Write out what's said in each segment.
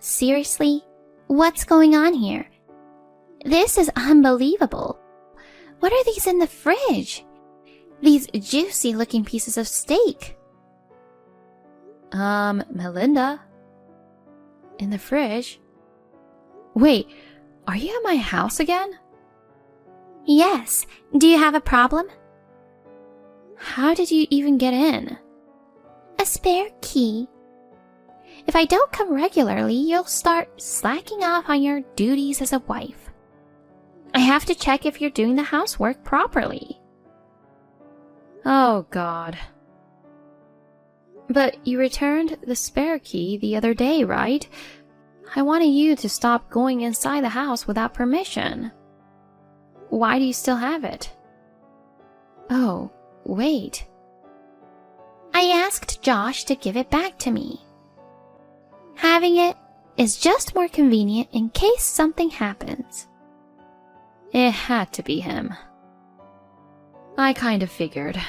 Seriously? What's going on here? This is unbelievable. What are these in the fridge? These juicy-looking pieces of steak. Melinda? In the fridge? Wait, are you at my house again? Yes. Do you have a problem? How did you even get in? A spare key. If I don't come regularly, you'll start slacking off on your duties as a wife. I have to check if you're doing the housework properly. Oh, God. But you returned the spare key the other day, right? I wanted you to stop going inside the house without permission. Why do you still have it? Oh, wait. I asked Josh to give it back to me. Having it is just more convenient in case something happens. It had to be him. I kind of figured.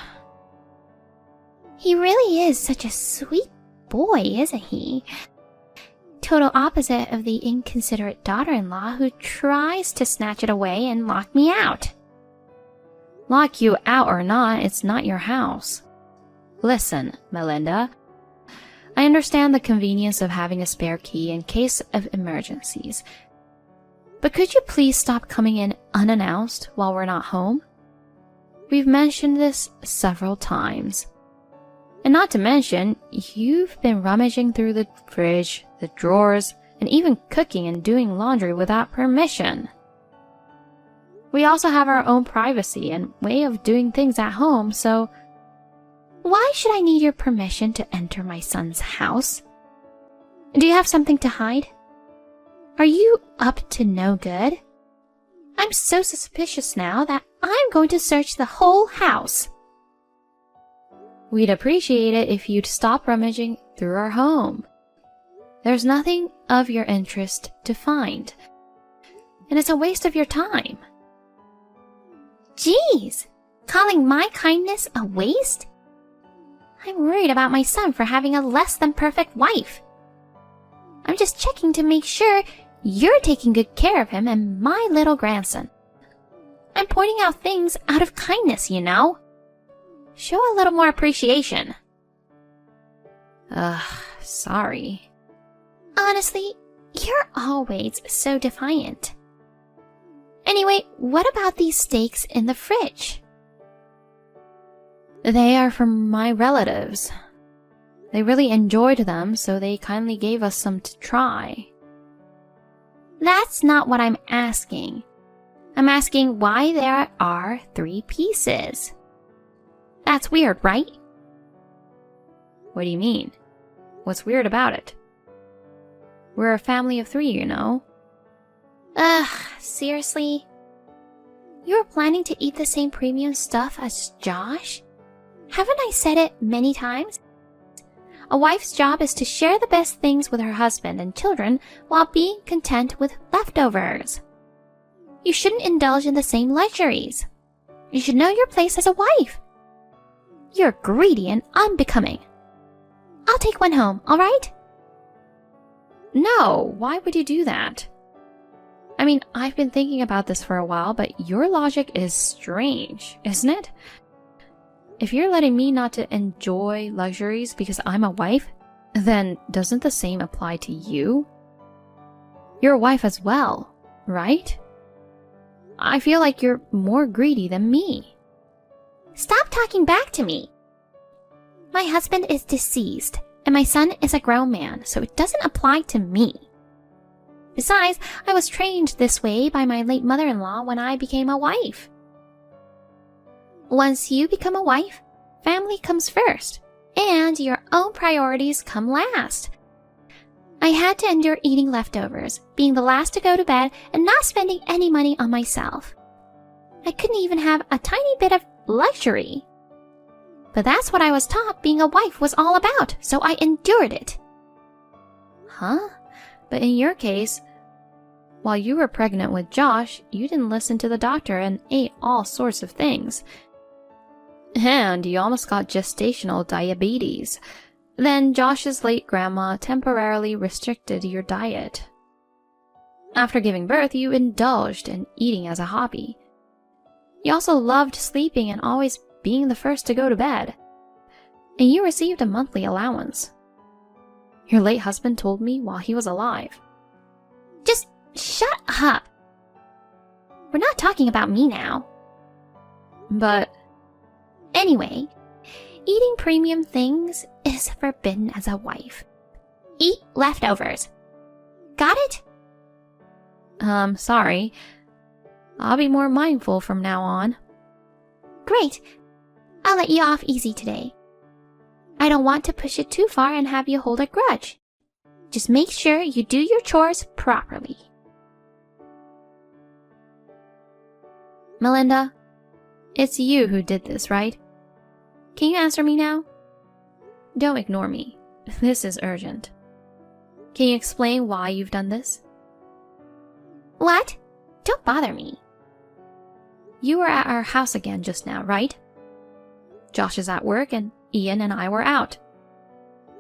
He really is such a sweet boy, isn't he? Total opposite of the inconsiderate daughter-in-law who tries to snatch it away and lock me out. Lock you out or not, it's not your house. Listen, Melinda, I understand the convenience of having a spare key in case of emergencies. But could you please stop coming in unannounced while we're not home? We've mentioned this several times. And not to mention, you've been rummaging through the fridge, the drawers, and even cooking and doing laundry without permission. We also have our own privacy and way of doing things at home, so why should I need your permission to enter my son's house? Do you have something to hide? Are you up to no good? I'm so suspicious now that I'm going to search the whole house. We'd appreciate it if you'd stop rummaging through our home. There's nothing of your interest to find, and it's a waste of your time. Jeez, calling my kindness a waste? I'm worried about my son for having a less than perfect wife. I'm just checking to make sure you're taking good care of him and my little grandson. I'm pointing out things out of kindness, you know. Show a little more appreciation. Sorry. Honestly, you're always so defiant. Anyway, what about these steaks in the fridge? They are from my relatives. They really enjoyed them, so they kindly gave us some to try. That's not what I'm asking. I'm asking why there are 3 pieces. That's weird, right? What do you mean? What's weird about it? We're a family of 3, you know. Seriously? You're planning to eat the same premium stuff as Josh? Haven't I said it many times? A wife's job is to share the best things with her husband and children while being content with leftovers. You shouldn't indulge in the same luxuries. You should know your place as a wife. You're greedy and unbecoming. I'll take one home, alright? No, why would you do that? I mean, I've been thinking about this for a while, but your logic is strange, isn't it? If you're letting me not to enjoy luxuries because I'm a wife, then doesn't the same apply to you? You're a wife as well, right? I feel like you're more greedy than me. Stop talking back to me. My husband is deceased, and my son is a grown man, so it doesn't apply to me. Besides, I was trained this way by my late mother-in-law when I became a wife. Once you become a wife, family comes first, and your own priorities come last. I had to endure eating leftovers, being the last to go to bed, and not spending any money on myself. I couldn't even have a tiny bit of luxury. But that's what I was taught being a wife was all about, so I endured it. Huh? But in your case, while you were pregnant with Josh, you didn't listen to the doctor and ate all sorts of things. And you almost got gestational diabetes. Then Josh's late grandma temporarily restricted your diet. After giving birth, you indulged in eating as a hobby. You also loved sleeping and always being the first to go to bed. And you received a monthly allowance. Your late husband told me while he was alive. Just shut up. We're not talking about me now. But anyway, eating premium things is forbidden as a wife. Eat leftovers. Got it? Sorry. I'll be more mindful from now on. Great. I'll let you off easy today. I don't want to push it too far and have you hold a grudge. Just make sure you do your chores properly. Melinda, it's you who did this, right? Can you answer me now? Don't ignore me. This is urgent. Can you explain why you've done this? What? Don't bother me. You were at our house again just now, right? Josh is at work and Ian and I were out.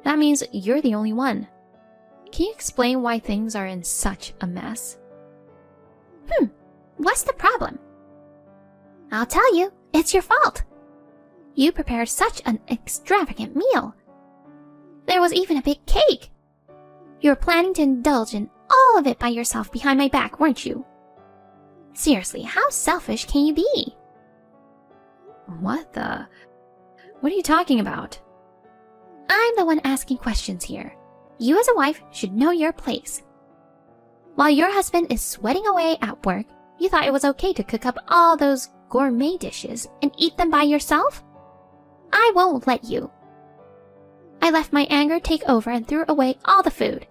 That means you're the only one. Can you explain why things are in such a mess? What's the problem? I'll tell you, it's your fault. You prepared such an extravagant meal. There was even a big cake. You were planning to indulge in all of it by yourself behind my back, weren't you? Seriously, how selfish can you be? What are you talking about? I'm the one asking questions here. You as a wife should know your place. While your husband is sweating away at work, you thought it was okay to cook up all those gourmet dishes and eat them by yourself? I won't let you. I let my anger take over and threw away all the food.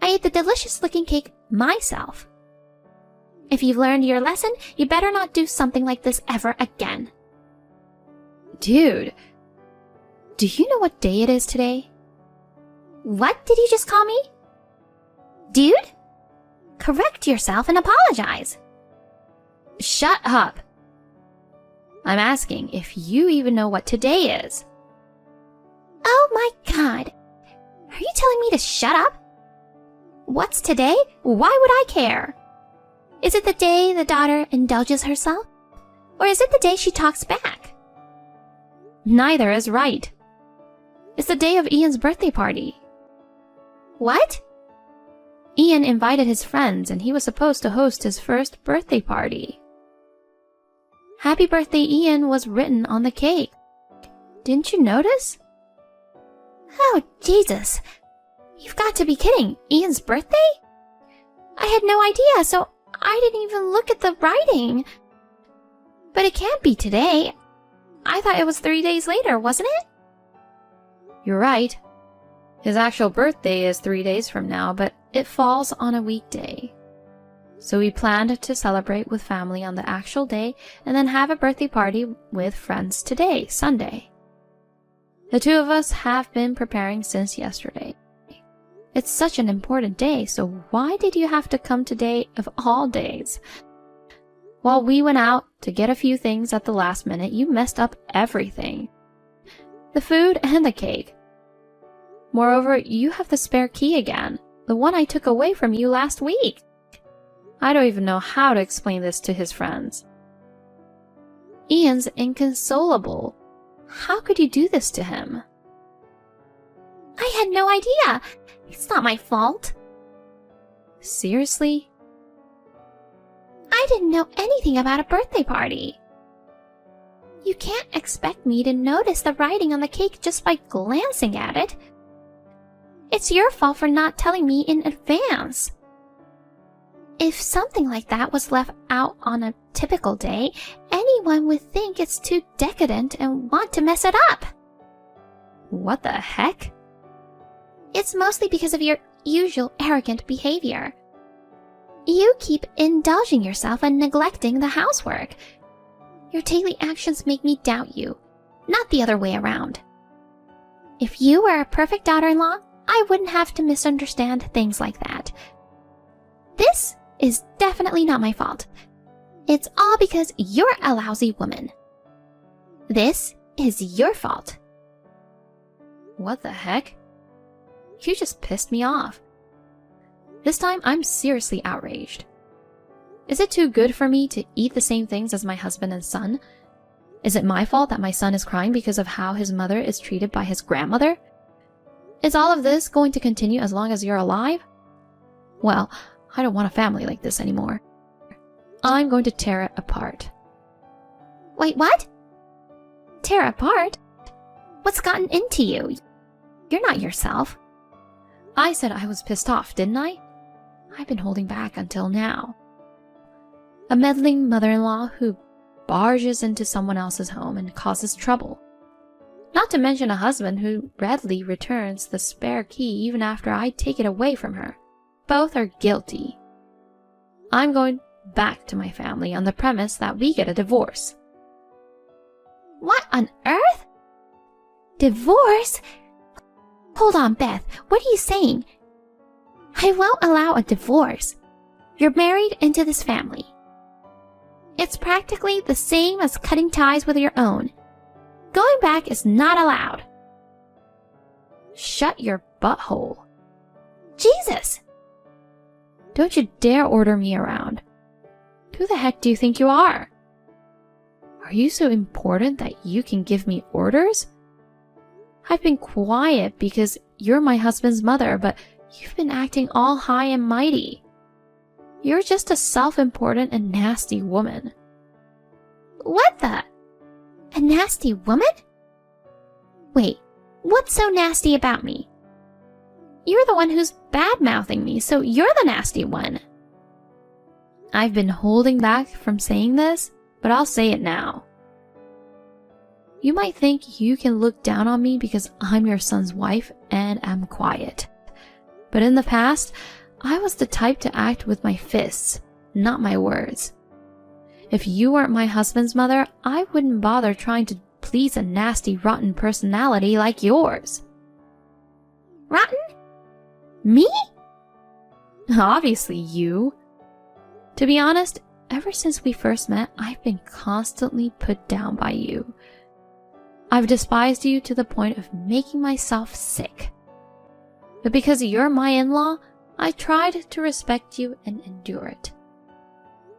I ate the delicious-looking cake myself. If you've learned your lesson, you better not do something like this ever again. Dude, do you know what day it is today? What did you just call me? Dude? Correct yourself and apologize. Shut up. I'm asking if you even know what today is. Oh my God. Are you telling me to shut up? What's today? Why would I care? Is it the day the daughter indulges herself? Or is it the day she talks back? Neither is right. It's the day of Ian's birthday party. What? Ian invited his friends and he was supposed to host his first birthday party. Happy birthday, Ian was written on the cake. Didn't you notice? Oh, Jesus. You've got to be kidding. Ian's birthday? I had no idea, so I didn't even look at the writing. But it can't be today. I thought it was 3 days later, wasn't it? You're right. His actual birthday is 3 days from now, but it falls on a weekday. So we planned to celebrate with family on the actual day and then have a birthday party with friends today, Sunday. The two of us have been preparing since yesterday. It's such an important day, so why did you have to come today of all days? While we went out to get a few things at the last minute, you messed up everything. The food and the cake. Moreover, you have the spare key again, the one I took away from you last week. I don't even know how to explain this to his friends. Ian's inconsolable. How could you do this to him? I had no idea. It's not my fault. Seriously? I didn't know anything about a birthday party. You can't expect me to notice the writing on the cake just by glancing at it. It's your fault for not telling me in advance. If something like that was left out on a typical day, anyone would think it's too decadent and want to mess it up. What the heck? It's mostly because of your usual arrogant behavior. You keep indulging yourself and neglecting the housework. Your daily actions make me doubt you, not the other way around. If you were a perfect daughter-in-law, I wouldn't have to misunderstand things like that. This is definitely not my fault. It's all because you're a lousy woman. This is your fault. What the heck? You just pissed me off. This time, I'm seriously outraged. Is it too good for me to eat the same things as my husband and son? Is it my fault that my son is crying because of how his mother is treated by his grandmother? Is all of this going to continue as long as you're alive? Well, I don't want a family like this anymore. I'm going to tear it apart. Wait, what? Tear apart? What's gotten into you? You're not yourself. I said I was pissed off, didn't I? I've been holding back until now. A meddling mother-in-law who barges into someone else's home and causes trouble. Not to mention a husband who readily returns the spare key even after I take it away from her. Both are guilty. I'm going back to my family on the premise that we get a divorce. What on earth? Divorce? Hold on, Beth. What are you saying? I won't allow a divorce. You're married into this family. It's practically the same as cutting ties with your own. Going back is not allowed. Shut your butthole. Jesus! Don't you dare order me around. Who the heck do you think you are? Are you so important that you can give me orders? I've been quiet because you're my husband's mother, but you've been acting all high and mighty. You're just a self-important and nasty woman. What the? A nasty woman? Wait, what's so nasty about me? You're the one who's bad-mouthing me, so you're the nasty one. I've been holding back from saying this, but I'll say it now. You might think you can look down on me because I'm your son's wife and am quiet. But in the past, I was the type to act with my fists, not my words. If you weren't my husband's mother, I wouldn't bother trying to please a nasty, rotten personality like yours. Rotten? Me? Obviously you. To be honest, ever since we first met, I've been constantly put down by you. I've despised you to the point of making myself sick. But because you're my in-law, I tried to respect you and endure it.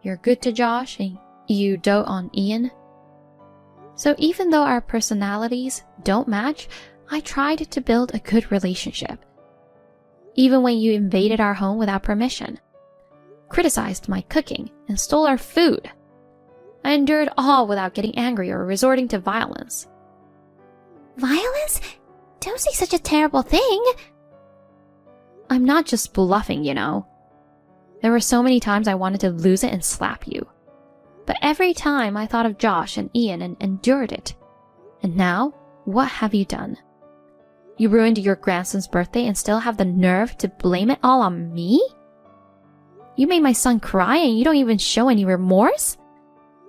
You're good to Josh and you dote on Ian. So even though our personalities don't match, I tried to build a good relationship. Even when you invaded our home without permission, criticized my cooking, and stole our food, I endured all without getting angry or resorting to violence. Violence? Don't say such a terrible thing. I'm not just bluffing, you know. There were so many times I wanted to lose it and slap you. But every time I thought of Josh and Ian and endured it. And now, what have you done? You ruined your grandson's birthday and still have the nerve to blame it all on me? You made my son cry and you don't even show any remorse?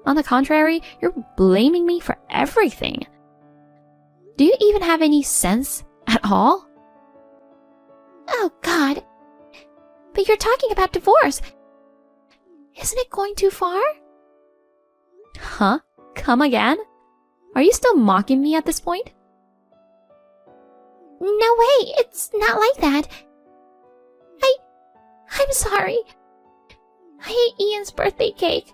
On the contrary, you're blaming me for everything. Do you even have any sense at all? Oh, God. But you're talking about divorce. Isn't it going too far? Huh? Come again? Are you still mocking me at this point? No way, it's not like that. I'm sorry. I ate Ian's birthday cake.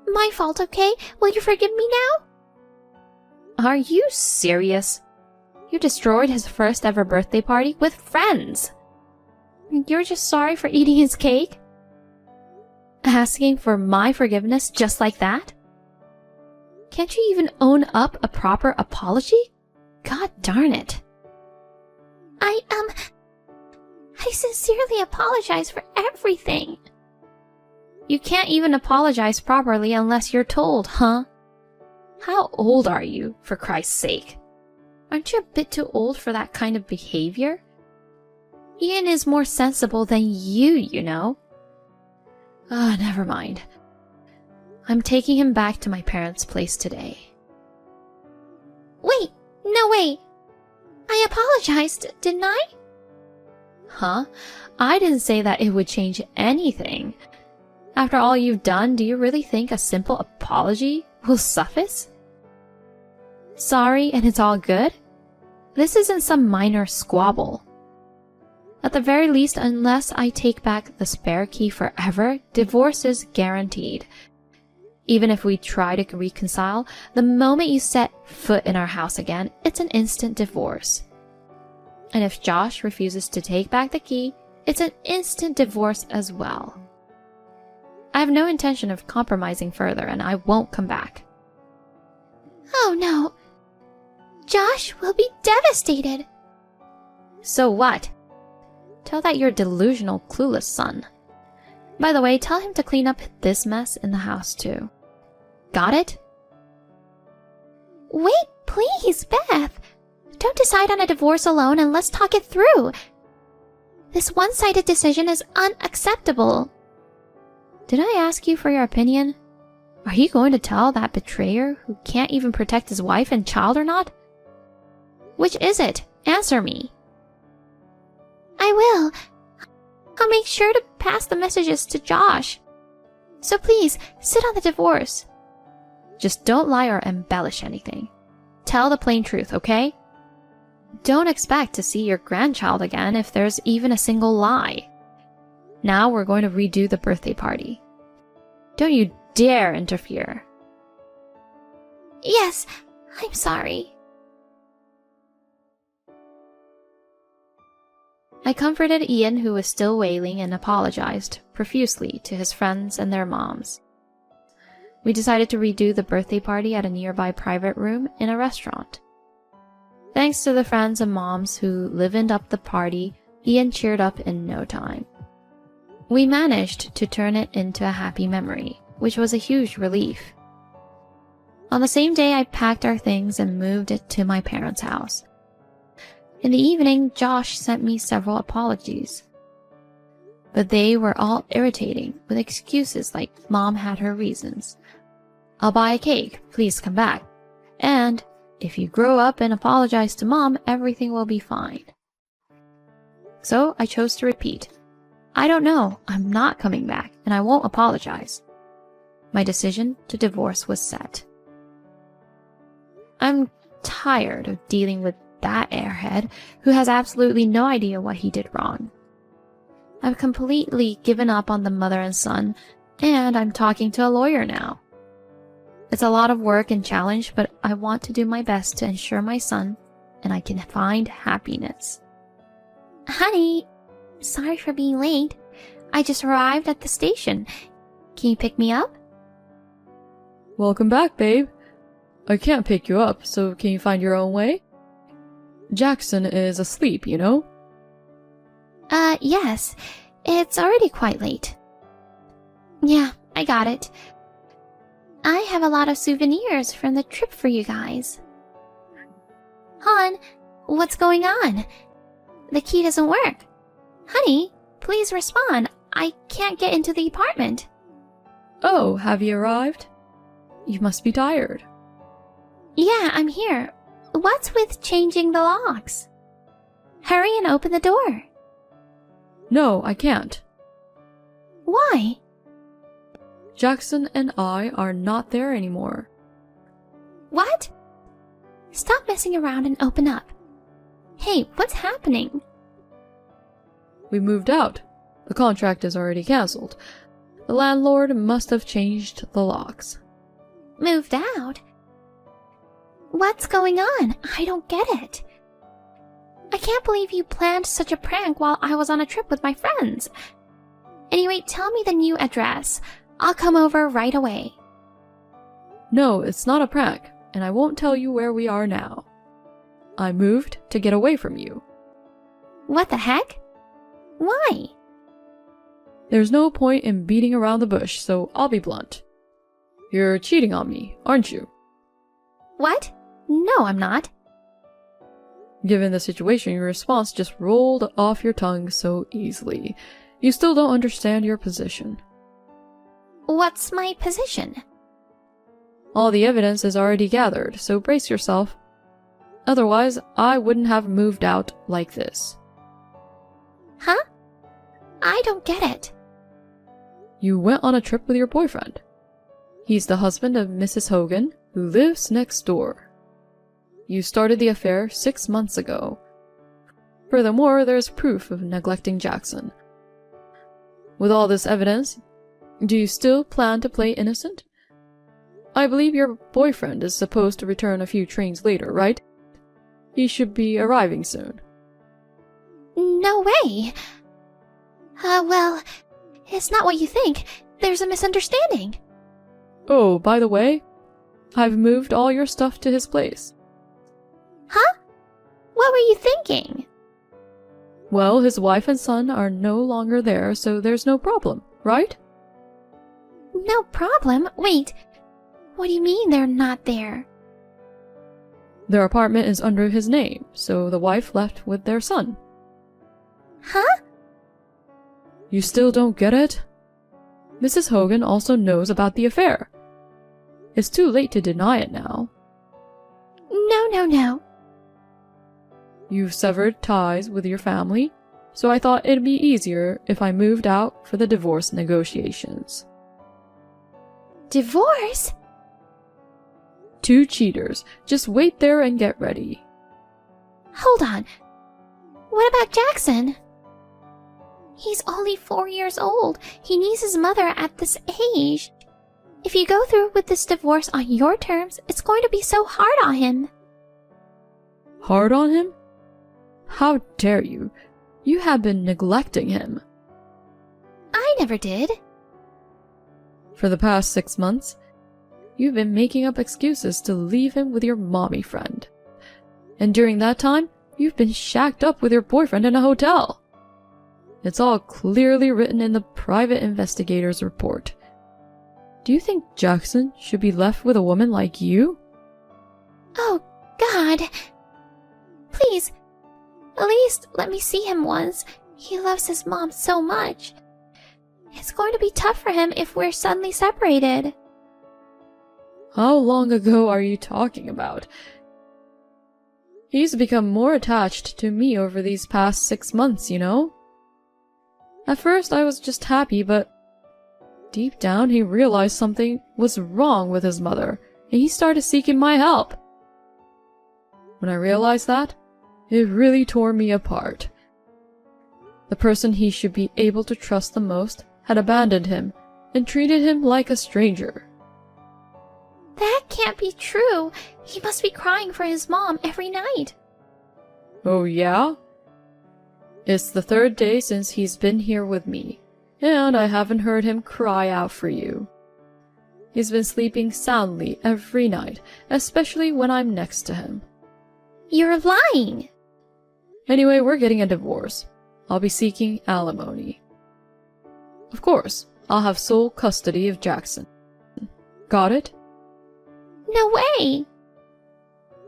My fault, okay? Will you forgive me now? Are you serious? You destroyed his first ever birthday party with friends. You're just sorry for eating his cake? Asking for my forgiveness just like that? Can't you even own up a proper apology? God darn it. I sincerely apologize for everything. You can't even apologize properly unless you're told, huh? How old are you, for Christ's sake? Aren't you a bit too old for that kind of behavior? Ian is more sensible than you know. Never mind. I'm taking him back to my parents' place today. Wait, no way. I apologized, didn't I? Huh? I didn't say that it would change anything. After all you've done, do you really think a simple apology will suffice? Sorry and it's all good? This isn't some minor squabble. At the very least, unless I take back the spare key forever, divorce is guaranteed. Even if we try to reconcile, the moment you set foot in our house again, it's an instant divorce. And if Josh refuses to take back the key, it's an instant divorce as well. I have no intention of compromising further, and I won't come back. Oh no. Josh will be devastated. So what? Tell that your delusional, clueless son. By the way, tell him to clean up this mess in the house too. Got it? Wait, please, Beth. Don't decide on a divorce alone and let's talk it through. This one-sided decision is unacceptable. Did I ask you for your opinion? Are you going to tell that betrayer who can't even protect his wife and child or not? Which is it? Answer me. I will. I'll make sure to pass the messages to Josh. So please, sit on the divorce. Just don't lie or embellish anything. Tell the plain truth, okay? Don't expect to see your grandchild again if there's even a single lie. Now we're going to redo the birthday party. Don't you dare interfere. Yes, I'm sorry. I comforted Ian, who was still wailing, and apologized profusely to his friends and their moms. We decided to redo the birthday party at a nearby private room in a restaurant. Thanks to the friends and moms who livened up the party, Ian cheered up in no time. We managed to turn it into a happy memory, which was a huge relief. On the same day, I packed our things and moved it to my parents' house. In the evening, Josh sent me several apologies. But they were all irritating, with excuses like Mom had her reasons. I'll buy a cake, please come back. And if you grow up and apologize to Mom, everything will be fine. So I chose to repeat. I don't know, I'm not coming back, and I won't apologize. My decision to divorce was set. I'm tired of dealing with that airhead who has absolutely no idea what he did wrong. I've completely given up on the mother and son, and I'm talking to a lawyer now. It's a lot of work and challenge, but I want to do my best to ensure my son and I can find happiness. Honey, sorry for being late. I just arrived at the station. Can you pick me up? Welcome back, babe. I can't pick you up, so can you find your own way? Jackson is asleep, you know? Yes. It's already quite late. Yeah, I got it. I have a lot of souvenirs from the trip for you guys. Hon, what's going on? The key doesn't work. Honey, please respond. I can't get into the apartment. Oh, have you arrived? You must be tired. Yeah, I'm here. What's with changing the locks? Hurry and open the door. No, I can't. Why? Jackson and I are not there anymore. What? Stop messing around and open up. Hey, what's happening? We moved out. The contract is already cancelled. The landlord must have changed the locks. Moved out? What's going on? I don't get it. I can't believe you planned such a prank while I was on a trip with my friends. Anyway, tell me the new address. I'll come over right away. No, it's not a prank, and I won't tell you where we are now. I moved to get away from you. What the heck? Why? There's no point in beating around the bush, so I'll be blunt. You're cheating on me, aren't you? What? No, I'm not. Given the situation, your response just rolled off your tongue so easily. You still don't understand your position. What's my position? All the evidence is already gathered, so brace yourself. Otherwise, I wouldn't have moved out like this. Huh? I don't get it. You went on a trip with your boyfriend. He's the husband of Mrs. Hogan, who lives next door. You started the affair 6 months ago. Furthermore, there's proof of neglecting Jackson. With all this evidence, do you still plan to play innocent? I believe your boyfriend is supposed to return a few trains later, right? He should be arriving soon. No way. Well, it's not what you think. There's a misunderstanding. Oh, by the way, I've moved all your stuff to his place. Huh? What were you thinking? Well, his wife and son are no longer there, so there's no problem, right? No problem? Wait, what do you mean they're not there? Their apartment is under his name, so the wife left with their son. Huh? You still don't get it? Mrs. Hogan also knows about the affair. It's too late to deny it now. No. You've severed ties with your family, so I thought it'd be easier if I moved out for the divorce negotiations. Divorce? 2 cheaters. Just wait there and get ready. Hold on. What about Jackson? He's only 4 years old. He needs his mother at this age. If you go through with this divorce on your terms, it's going to be so hard on him. Hard on him? How dare you? You have been neglecting him. I never did. For the past 6 months, you've been making up excuses to leave him with your mommy friend. And during that time, you've been shacked up with your boyfriend in a hotel. It's all clearly written in the private investigator's report. Do you think Jackson should be left with a woman like you? Oh, God. Please, at least let me see him once. He loves his mom so much. It's going to be tough for him if we're suddenly separated. How long ago are you talking about? He's become more attached to me over these past 6 months, you know? At first I was just happy, but deep down he realized something was wrong with his mother, and he started seeking my help. When I realized that, it really tore me apart. The person he should be able to trust the most had abandoned him and treated him like a stranger. That can't be true. He must be crying for his mom every night. Oh yeah? It's the 3rd day since he's been here with me, and I haven't heard him cry out for you. He's been sleeping soundly every night, especially when I'm next to him. You're lying. Anyway, we're getting a divorce. I'll be seeking alimony. Of course, I'll have sole custody of Jackson. Got it? No way.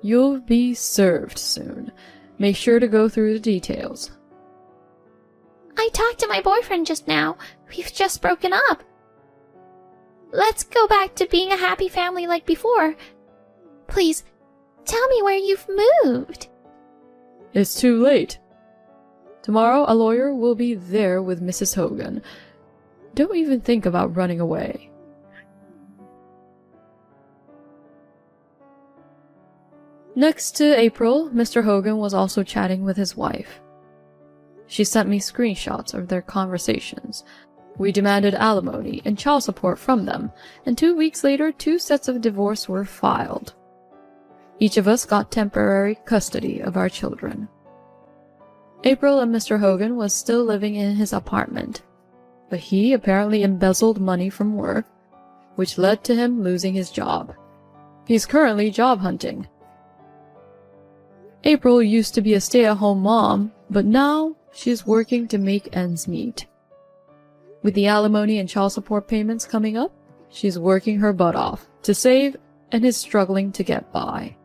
You'll be served soon. Make sure to go through the details. I talked to my boyfriend just now. We've just broken up. Let's go back to being a happy family like before. Please, tell me where you've moved. It's too late. Tomorrow a lawyer will be there with Mrs. Hogan. Don't even think about running away. Next to April, Mr. Hogan was also chatting with his wife. She sent me screenshots of their conversations. We demanded alimony and child support from them, and 2 weeks later 2 sets of divorce were filed. Each of us got temporary custody of our children. April and Mr. Hogan was still living in his apartment, but he apparently embezzled money from work, which led to him losing his job. He's currently job hunting. April used to be a stay-at-home mom, but now she's working to make ends meet. With the alimony and child support payments coming up, she's working her butt off to save and is struggling to get by.